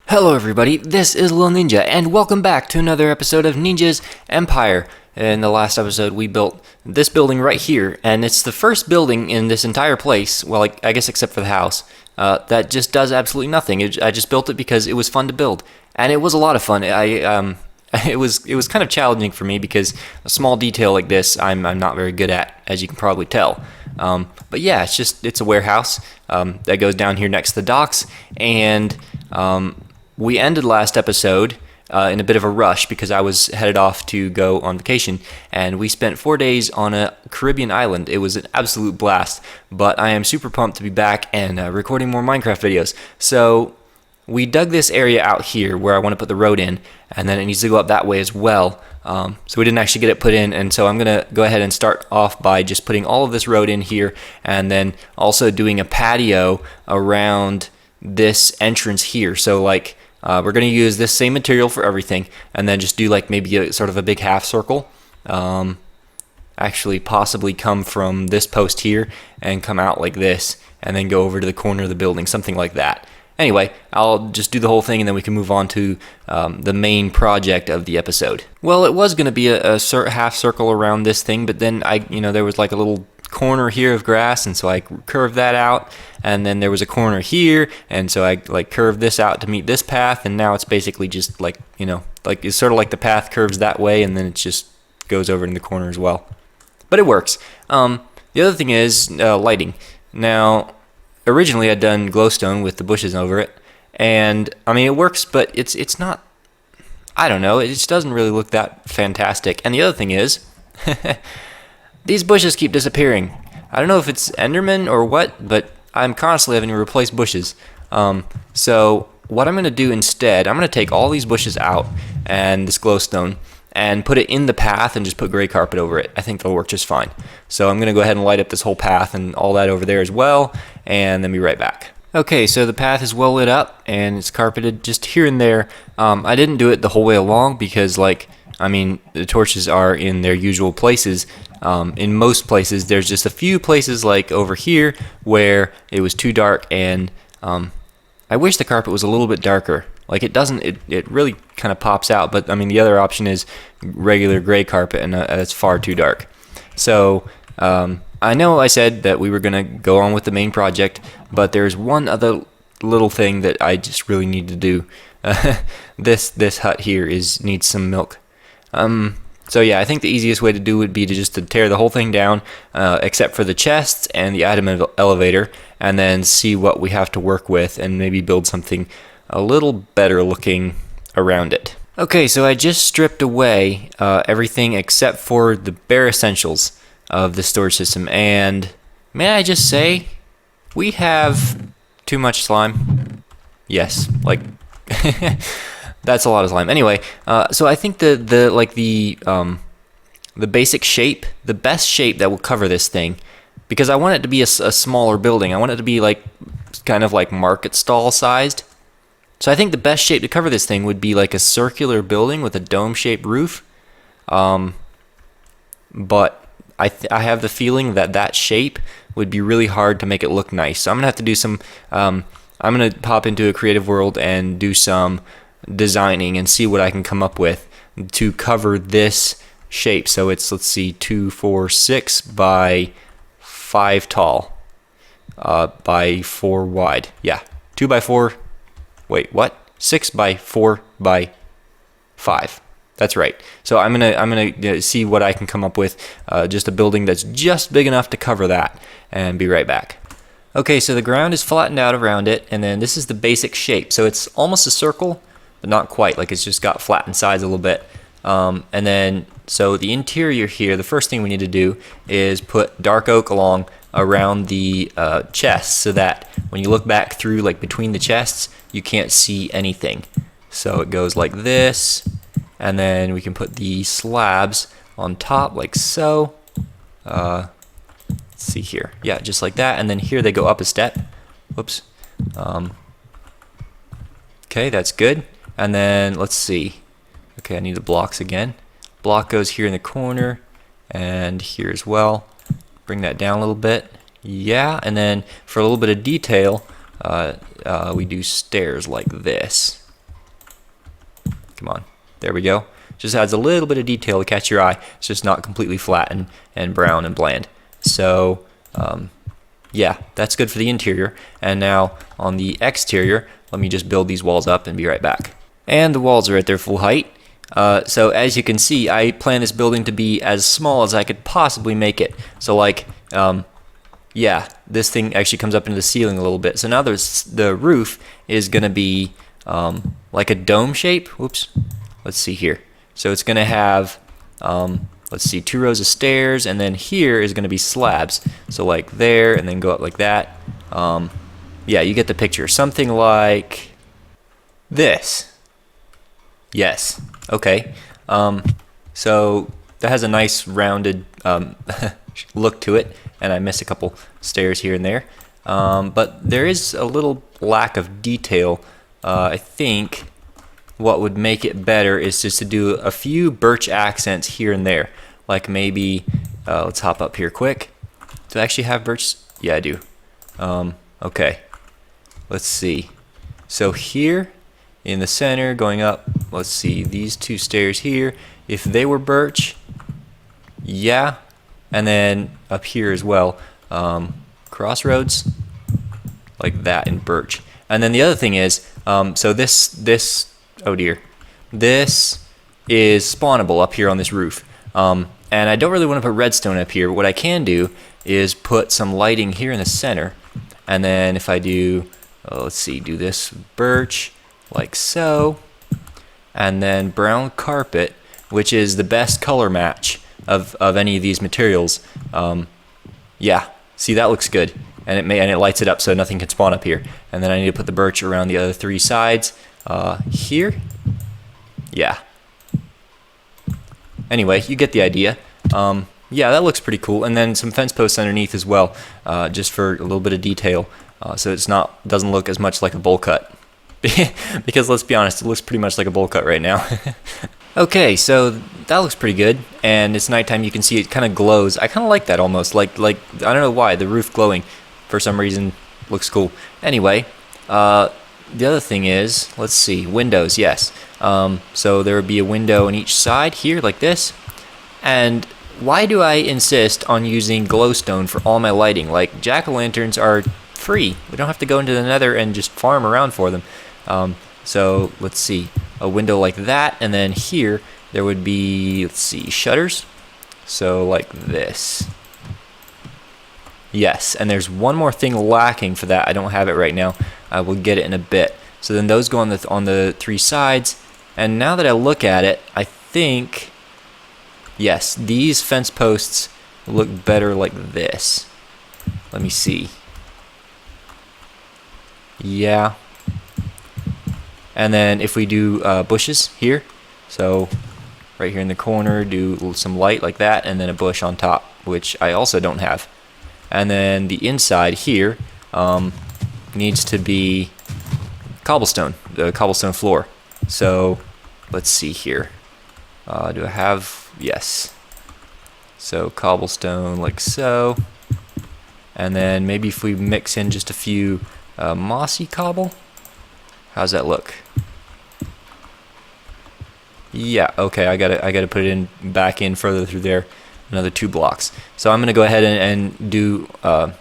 Hello everybody, this is Lil Ninja, and welcome back to another episode of Ninja's Empire. In the last episode, we built this building right here, and it's the first building in this entire place, well, I guess except for the house, that just does absolutely nothing. I just built it because it was fun to build, and it was a lot of fun. It was kind of challenging for me because a small detail like this, I'm not very good at, as you can probably tell. But yeah, it's a warehouse that goes down here next to the docks, and we ended last episode in a bit of a rush because I was headed off to go on vacation, and we spent 4 days on a Caribbean island. It was an absolute blast, but I am super pumped to be back and recording more Minecraft videos. So we dug this area out here where I want to put the road in, and then it needs to go up that way as well. So we didn't actually get it put in, and so I'm going to go ahead and start off by just putting all of this road in here, and then also doing a patio around this entrance here. So like we're going to use this same material for everything, and then just do like maybe a sort of a big half circle. Actually possibly come from this post here and come out like this, and then go over to the corner of the building, something like that. Anyway, I'll just do the whole thing, and then we can move on to the main project of the episode. Well, it was going to be a half circle around this thing, but then there was like a little corner here of grass, and so I curved that out, and then there was a corner here, and so I like curved this out to meet this path, and now it's basically just like it's sort of like the path curves that way, and then it just goes over in the corner as well. But it works. The other thing is lighting. Now, originally I'd done glowstone with the bushes over it, and I mean it works, but it's not, I don't know, it just doesn't really look that fantastic. And the other thing is these bushes keep disappearing. I don't know if it's Enderman or what, but I'm constantly having to replace bushes. So what I'm going to do instead, I'm going to take all these bushes out and this glowstone and put it in the path and just put gray carpet over it. I think they'll work just fine. So I'm going to go ahead and light up this whole path and all that over there as well, and then be right back. Okay, so the path is well lit up and it's carpeted just here and there. I didn't do it the whole way along because the torches are in their usual places. In most places, there's just a few places like over here where it was too dark, and I wish the carpet was a little bit darker. Like it really kind of pops out, but I mean the other option is regular gray carpet, and that's far too dark. So I know I said that we were gonna go on with the main project, but there's one other little thing that I just really need to do. This hut here needs some milk. So yeah, I think the easiest way to do would be to tear the whole thing down, except for the chests and the item elevator, and then see what we have to work with, and maybe build something a little better looking around it. Okay, so I just stripped away everything except for the bare essentials of the storage system, and may I just say, we have too much slime. Yes, like that's a lot of slime. Anyway, so I think the basic shape, the best shape that will cover this thing, because I want it to be a smaller building. I want it to be like kind of like market stall sized. So I think the best shape to cover this thing would be like a circular building with a dome-shaped roof. But I have the feeling that shape would be really hard to make it look nice. So I'm gonna have to do some. I'm gonna pop into a creative world and do some designing and see what I can come up with to cover this shape. So it's, let's see, 2, 4, 6 by 5 tall, by 4 wide. Yeah, 2 by 4. Wait, what? 6 by 4 by 5. That's right. So I'm gonna see what I can come up with. Just a building that's just big enough to cover that, and be right back. Okay, so the ground is flattened out around it, and then this is the basic shape. So it's almost a circle, but not quite. Like it's just got flattened sides a little bit. And then so the interior here, the first thing we need to do is put dark oak along around the chests, so that when you look back through, like between the chests, you can't see anything. So it goes like this, and then we can put the slabs on top like so. Let's see here. Yeah, just like that, and then here they go up a step. Whoops. Okay, that's good. And then let's see. Okay, I need the blocks again. Block goes here in the corner and here as well. Bring that down a little bit. Yeah, and then for a little bit of detail, we do stairs like this. Come on. There we go. Just adds a little bit of detail to catch your eye. It's just not completely flat and brown and bland. So, yeah, that's good for the interior. And now on the exterior, let me just build these walls up and be right back. And the walls are at their full height. So as you can see, I plan this building to be as small as I could possibly make it. So like, yeah, this thing actually comes up into the ceiling a little bit. So now the roof is going to be like a dome shape. Whoops. Let's see here. So it's going to have, let's see, 2 rows of stairs, and then here is going to be slabs. So like there, and then go up like that. Yeah, you get the picture. Something like this. Yes. Okay. So that has a nice rounded look to it, and I missed a couple stairs here and there. But there is a little lack of detail. I think what would make it better is just to do a few birch accents here and there. Like maybe, let's hop up here quick. Do I actually have birch? Yeah, I do. Okay. Let's see. So here in the center, going up, let's see, these 2 stairs here, if they were birch, yeah. And then up here as well, crossroads, like that in birch. And then the other thing is, so this, oh dear, this is spawnable up here on this roof. And I don't really want to put redstone up here, but what I can do is put some lighting here in the center. And then if I do, let's see, do this birch, like so. And then brown carpet, which is the best color match of any of these materials. Yeah, see, that looks good. And it lights it up so nothing can spawn up here. And then I need to put the birch around the other 3 sides. Here. Yeah. Anyway, you get the idea. Yeah, that looks pretty cool. And then some fence posts underneath as well, just for a little bit of detail, so it's doesn't look as much like a bowl cut. Because let's be honest, it looks pretty much like a bowl cut right now. Okay, so that looks pretty good, and it's nighttime. You can see it kind of glows. I kind of like that almost, like I don't know why, the roof glowing for some reason looks cool. Anyway, the other thing is, let's see, windows, yes. So there would be a window on each side here, like this. And why do I insist on using glowstone for all my lighting? Like, jack-o'-lanterns are free. We don't have to go into the nether and just farm around for them. So let's see, a window like that, and then here there would be, let's see, shutters. So like this. Yes, and there's one more thing lacking for that. I don't have it right now. I will get it in a bit. So then those go on the 3 sides. And now that I look at it, I think, yes, these fence posts look better like this. Let me see. Yeah. And then if we do bushes here, so right here in the corner, do some light like that, and then a bush on top, which I also don't have. And then the inside here needs to be cobblestone, the cobblestone floor. So let's see here. Do I have? Yes. So cobblestone like so. And then maybe if we mix in just a few mossy cobble. How's that look? Yeah, okay, I gotta put it back in further through there, another 2 blocks. So I'm gonna go ahead and do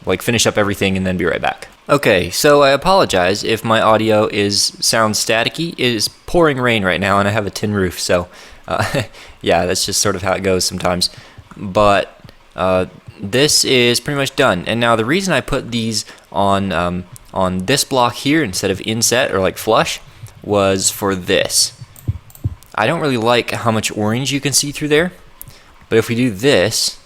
like finish up everything and then be right back. Okay, so I apologize if my audio sounds staticky. It is pouring rain right now, and I have a tin roof, so yeah, that's just sort of how it goes sometimes. But this is pretty much done. And now the reason I put these on this block here instead of inset or like flush was for this. I don't really like how much orange you can see through there, but if we do this,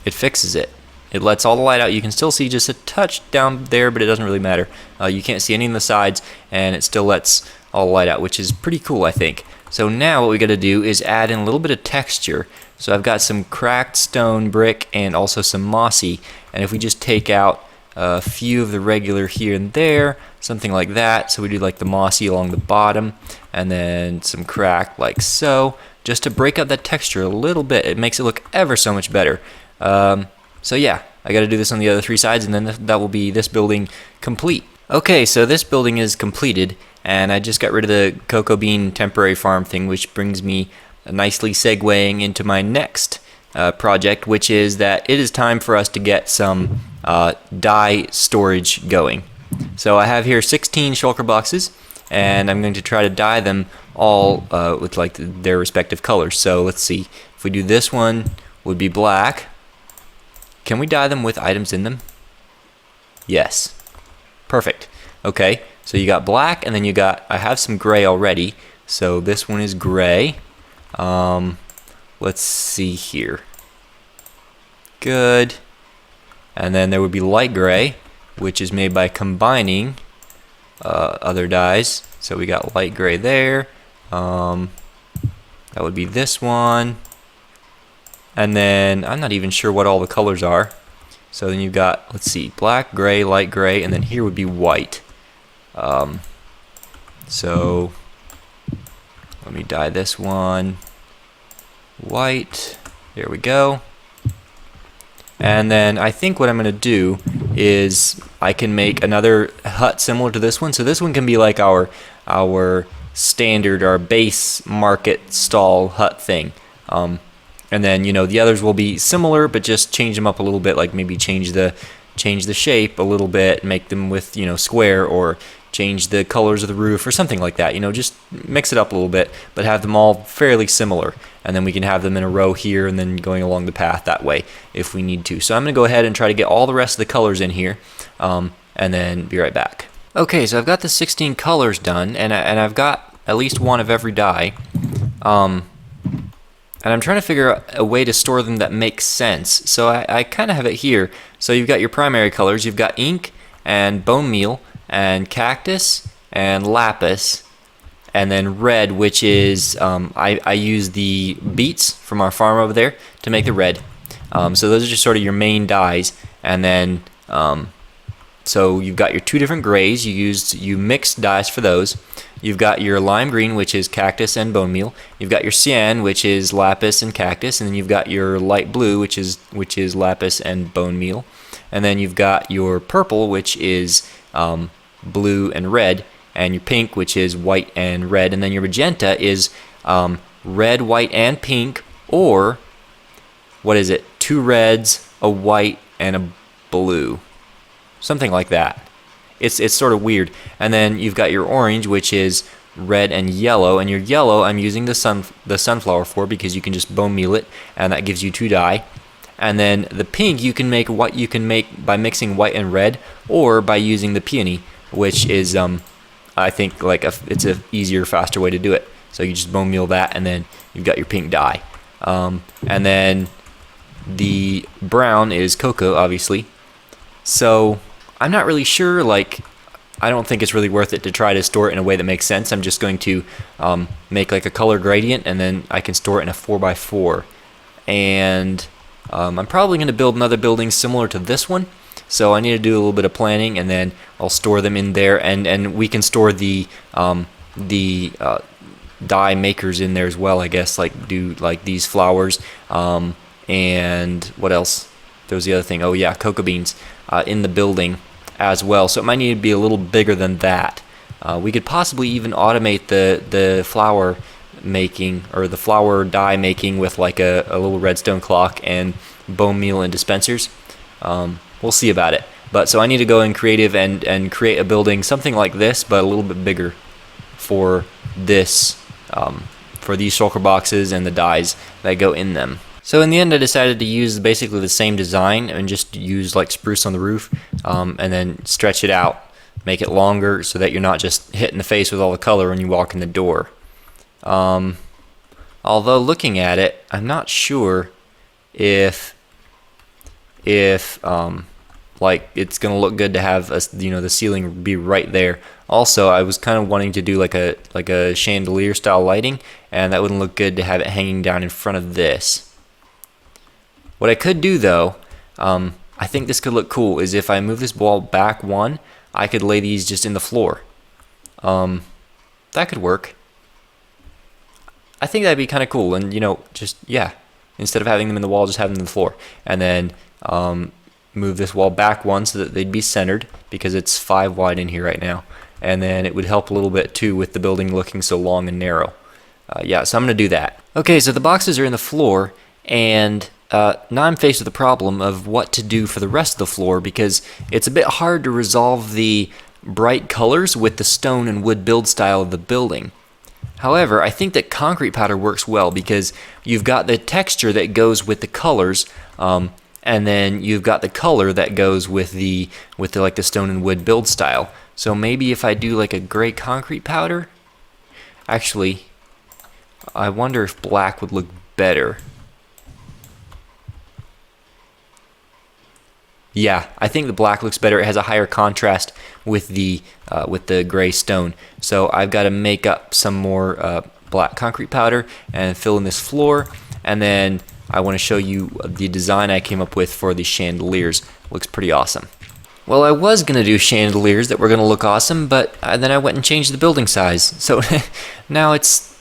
it fixes it. It lets all the light out. You can still see just a touch down there, but it doesn't really matter. You can't see any on the sides, and it still lets all the light out, which is pretty cool, I think. So now what we got to do is add in a little bit of texture. So I've got some cracked stone brick and also some mossy, and if we just take out a few of the regular here and there, something like that, so we do like the mossy along the bottom, and then some cracked like so, just to break up that texture a little bit. It makes it look ever so much better. So yeah, I got to do this on the other 3 sides, and then that will be this building complete. Okay, so this building is completed, and I just got rid of the cocoa bean temporary farm thing, which brings me nicely segueing into my next project, which is that it is time for us to get some dye storage going. So I have here 16 shulker boxes, and I'm going to try to dye them all with like their respective colors. So let's see, if we do this one, would be black. Can we dye them with items in them? Yes. Perfect. Okay, so you got black, and then you got, I have some gray already, so this one is gray. Let's see here. Good. And then there would be light gray, which is made by combining other dyes. So we got light gray there. That would be this one. And then I'm not even sure what all the colors are. So then you've got, let's see, black, gray, light gray, and then here would be white. So let me dye this one white. There we go. And then I think what I'm going to do is I can make another hut similar to this one. So this one can be like our standard, our base market stall hut thing. And then, you know, the others will be similar, but just change them up a little bit, like maybe change the shape a little bit, make them with, you know, square, or change the colors of the roof or something like that. You know, just mix it up a little bit, but have them all fairly similar. And then we can have them in a row here and then going along the path that way if we need to. So I'm going to go ahead and try to get all the rest of the colors in here, and then be right back. Okay, so I've got the 16 colors done, and I've got at least one of every dye. And I'm trying to figure out a way to store them that makes sense. So I kind of have it here. So you've got your primary colors. You've got ink and bone meal and cactus and lapis, and then red, which is I use the beets from our farm over there to make the red. So those are just sort of your main dyes. And then so you've got your two different grays. You mixed dyes for those. You've got your lime green, which is cactus and bone meal. You've got your cyan, which is lapis and cactus, and then you've got your light blue, which is lapis and bone meal. And then you've got your purple, which is blue and red, and your pink, which is white and red. And then your magenta is red, white, and pink, or what is it? 2 reds, a white, and a blue. Something like that. It's sort of weird. And then you've got your orange, which is red and yellow. And your yellow, I'm using the sunflower for, because you can just bone meal it, and that gives you 2 dye. And then the pink, you can make what you can make by mixing white and red, or by using the peony, which is I think like it's a easier, faster way to do it. So you just bone meal that, and then you've got your pink dye. And then the brown is cocoa, obviously. So I'm not really sure, like, I don't think it's really worth it to try to store it in a way that makes sense. I'm just going to make like a color gradient, and then I can store it in a 4x4. And I'm probably going to build another building similar to this one. So I need to do a little bit of planning, and then I'll store them in there, and we can store the dye makers in there as well, I guess, like do like these flowers, and what else? There was the other thing. Oh yeah, cocoa beans in the building as well. So it might need to be a little bigger than that. We could possibly even automate the flower making, or the flower dye making, with like a little redstone clock and bone meal and dispensers. We'll see about it. But so I need to go in creative and create a building something like this, but a little bit bigger for this, for these shulker boxes and the dyes that go in them. So in the end, I decided to use basically the same design and just use like spruce on the roof, and then stretch it out, make it longer so that you're not just hit in the face with all the color when you walk in the door. Although looking at it, I'm not sure if like it's gonna look good to have the ceiling be right there. Also, I was kind of wanting to do like a chandelier style lighting, and that wouldn't look good to have it hanging down in front of this. What I could do though, I think this could look cool, is if I move this wall back one, I could lay these just in the floor. That could work. I think that'd be kind of cool, and just, yeah, instead of having them in the wall, just have them in the floor. And then move this wall back one so that they'd be centered, because it's 5 wide in here right now. And then it would help a little bit too with the building looking so long and narrow. Yeah, so I'm going to do that. Okay, so the boxes are in the floor, and now I'm faced with the problem of what to do for the rest of the floor, because it's a bit hard to resolve the bright colors with the stone and wood build style of the building. However, I think that concrete powder works well, because you've got the texture that goes with the colors, and then you've got the color that goes with the like the stone and wood build style. So maybe if I do like a gray concrete powder, actually, I wonder if black would look better. Yeah, I think the black looks better. It has a higher contrast with the gray stone. So I've got to make up some more black concrete powder and fill in this floor. And then I want to show you the design I came up with for the chandeliers. Looks pretty awesome. Well, I was going to do chandeliers that were going to look awesome, but then I went and changed the building size. So now it's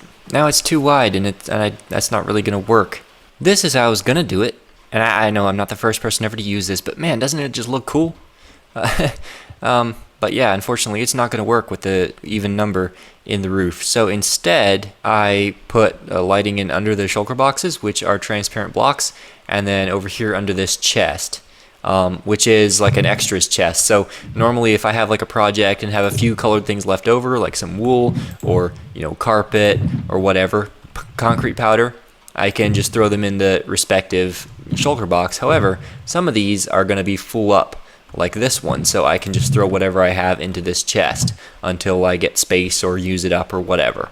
too wide, and that's not really going to work. This is how I was going to do it. And I know I'm not the first person ever to use this, but man, doesn't it just look cool? But yeah, unfortunately, it's not going to work with the even number in the roof. So instead, I put lighting in under the shulker boxes, which are transparent blocks, and then over here under this chest, which is like an extras chest. So normally if I have like a project and have a few colored things left over, like some wool or, you know, carpet or whatever, concrete powder, I can just throw them in the respective shulker box. However, some of these are going to be full up, like this one, so I can just throw whatever I have into this chest until I get space or use it up or whatever.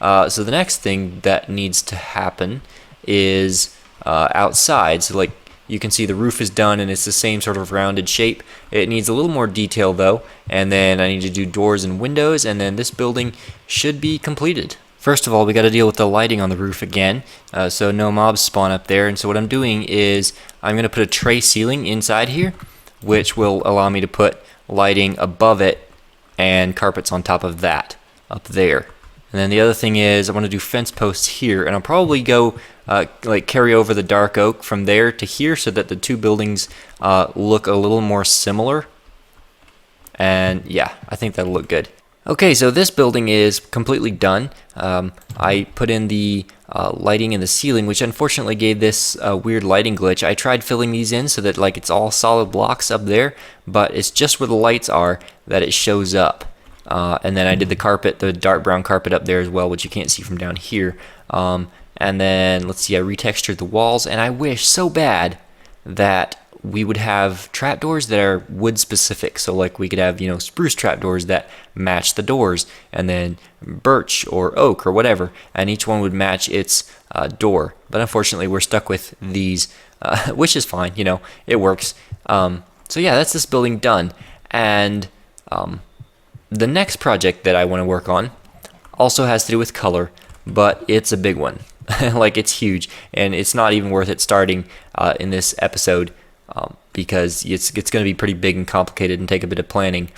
So the next thing that needs to happen is outside. So like you can see the roof is done and it's the same sort of rounded shape. It needs a little more detail though, and then I need to do doors and windows, and then this building should be completed. First of all, we got to deal with the lighting on the roof again, so no mobs spawn up there. And so what I'm doing is I'm going to put a tray ceiling inside here, which will allow me to put lighting above it and carpets on top of that up there. And then the other thing is I want to do fence posts here, and I'll probably go like carry over the dark oak from there to here so that the two buildings look a little more similar. And yeah, I think that'll look good. Okay, so this building is completely done. I put in the lighting in the ceiling, which unfortunately gave this weird lighting glitch. I tried filling these in so that like it's all solid blocks up there, but it's just where the lights are that it shows up. And then I did the carpet, the dark brown carpet up there as well, which you can't see from down here. And then let's see, I retextured the walls, and I wish so bad that we would have trapdoors that are wood specific. So like we could have, you know, spruce trapdoors that match the doors, and then birch or oak or whatever, and each one would match its door. But unfortunately we're stuck with these, which is fine, you know, it works. So yeah, that's this building done. And the next project that I want to work on also has to do with color, but it's a big one. Like it's huge, and it's not even worth it starting in this episode. Because it's going to be pretty big and complicated and take a bit of planning.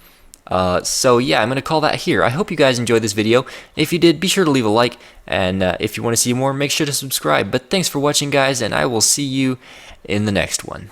So yeah, I'm going to call that here. I hope you guys enjoyed this video. If you did, be sure to leave a like, and if you want to see more, make sure to subscribe. But thanks for watching, guys, and I will see you in the next one.